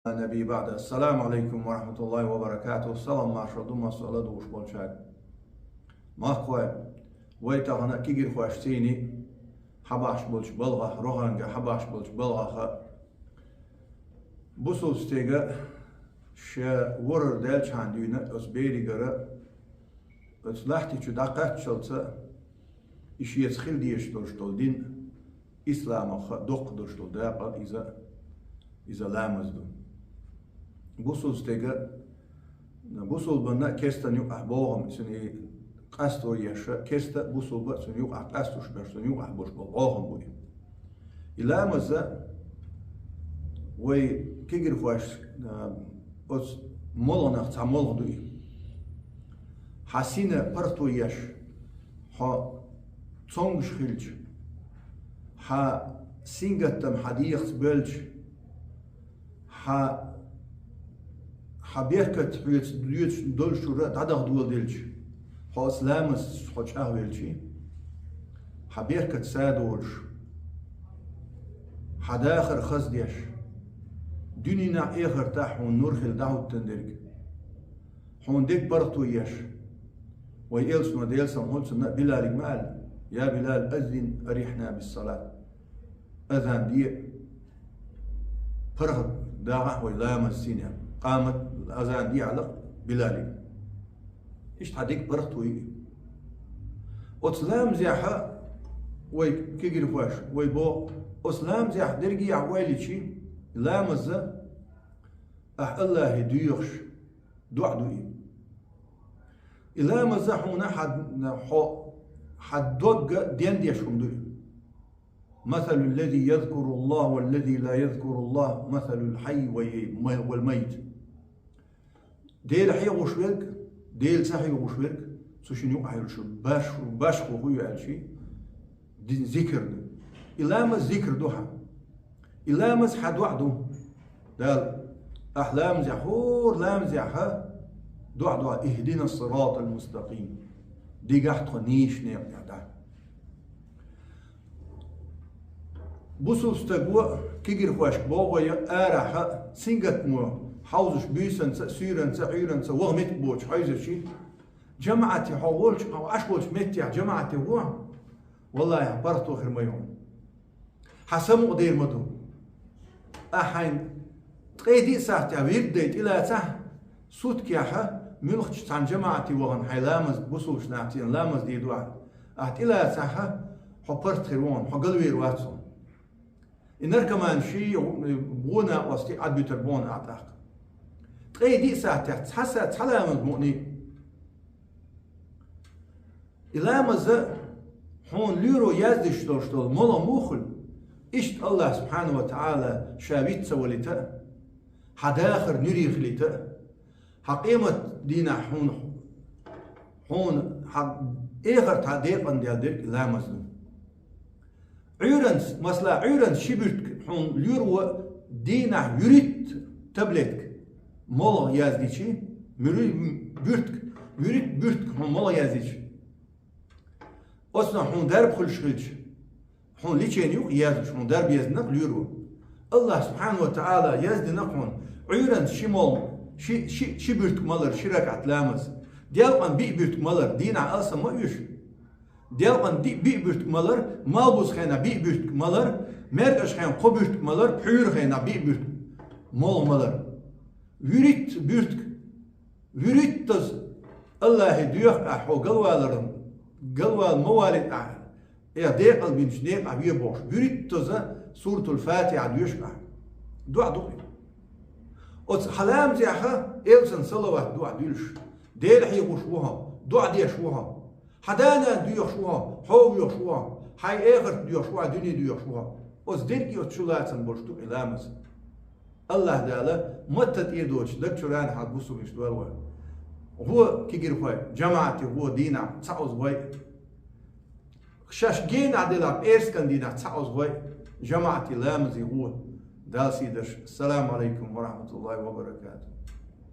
نبي بعد السلام عليكم ورحمة الله وبركاته. سلام ما شدوم سؤال دوش بالشاك ما خوي ويتغنا كيجر خواشتيني حباش بولش بلغة روغانجا حباش بولش بلغة بوسو ستيجا ش ورر دالش عندنا أسبيري جرا أتلاحتي تدقات شلته إيش يتخيل ديش دوشتول دين إسلام خ دق دوشتول داقة إذا لامزدو بوسو ستيجا بوسو بنا كيستا نيو أحبوهم سني قاستو يشا كيستا بوسو بنا سنيو أحقاستو شبر سنيو أحبوش بوهم بوي إلامزا وي كيجر خواش أس مولنا تعمل دوي حسينة برتو يش ها تونغ شخيلج ها سينغتم حديقت بلج ها بيركت بيت دول شورا دادغ دول دلج ها اسلامس خوش اهويلجي ها بيركت سادولش ها داخر خزديش دنينا اخر تاحون نور خل دعوت تندرج هون ديك برتو يش ويلسنا ديلسن هونسنا بلال مال يا بلال أذن أريحنا بالصلاة أذن دي فرغ داعه ولا مسينا قامت الأذان دي على بلال إيش تحديك برتوي أسلام زيحة وي كيجر فاش وي بو أسلام زيح درجي عوالي شي لا مزة الله يديوش دوي إلا مزحونا حد دوق دين ديشهم دوي مثل الذي يذكر الله والذي لا يذكر الله مثل الحي والميت ديل حي وشويك ديل سحي وشويك سوشنيو أهل شو باش هو يعل شيء دين ذكر إلا ما ذكر دوها إلا ما حد وحده دال أحلام زحور لام زحها دعاء اهدنا الصراط المستقيم دي قحط نيش نيق ده بوسو استقوا كيجر خواش بوغا آرح سنجت مو حوزش بيسن سيرن سعيرن وغمت بوش حيزر شي جماعتي حولش أو أشولش متيع جماعتي هو والله يا برتو خير ما يوم حسمو دير مدو أحين تقيدي ساعتي ويبدأت إلى ساعة صوت كياحة ملخش عن جماعتي وغن حيلامز بوسوش نعتين لامز دي دوعا أحت إلى ساحة حبرت خيرون حقلوير واتسون إنر كمان شي بونا وستي عد بيتربون أعتاق تقي دي ساعتي تحسى تحلامز مؤني إلى مز حون ليرو يزدش دوشتول مولا موخل إشت الله سبحانه وتعالى شابيت سوليتا حداخر نريخ لتا حقيمة دينا حون إخر تعديق عن ديالك لا مزلوم عيرنس مثلا عيرنس شبرتك حون ليرو دينا يريد تبلتك مولا يازديشي يريد بيرتك حون مولا يازديشي أصلا حون درب خلش حون ليشين يوق يازدش حون درب يزنق ليرو الله سبحانه وتعالى يزدنق حون عيرنس شمال شي بيرتك مالر شراك عتلامز ديالقن بي بيرتك مالر دينا ألسا ما يوش ديالقن بي بيرتك مالر مالبوس خينا بي بيرتك مالر مرقش خينا قو بيرتك مالر بحير خينا بي بيرتك مالر يريد بيرتك يريد تز الله يديوخ أحو قلوال موالد يا ديقل بين شديق عبيه بوش يريد تز سورة الفاتحة ديوش دعا دقي أتس حلام زيحة إلسن صلوات دعا ديلش ديل حي وشوها دعا ديشوها حدانا ديشوها حو يشوها حي آخر ديشوها دنيا ديشوها أتس دينك يتشلاتن برشتو إلامز الله دالا متت إيدوش دكتوران حد بوسو مشتوالوا هو كيجير فاي جماعتي هو دينا تعوز واي شاش جين عدلاب إيرسكن دينا تعوز واي جماعتي لامزي هو دال سيدش السلام عليكم ورحمة الله وبركاته.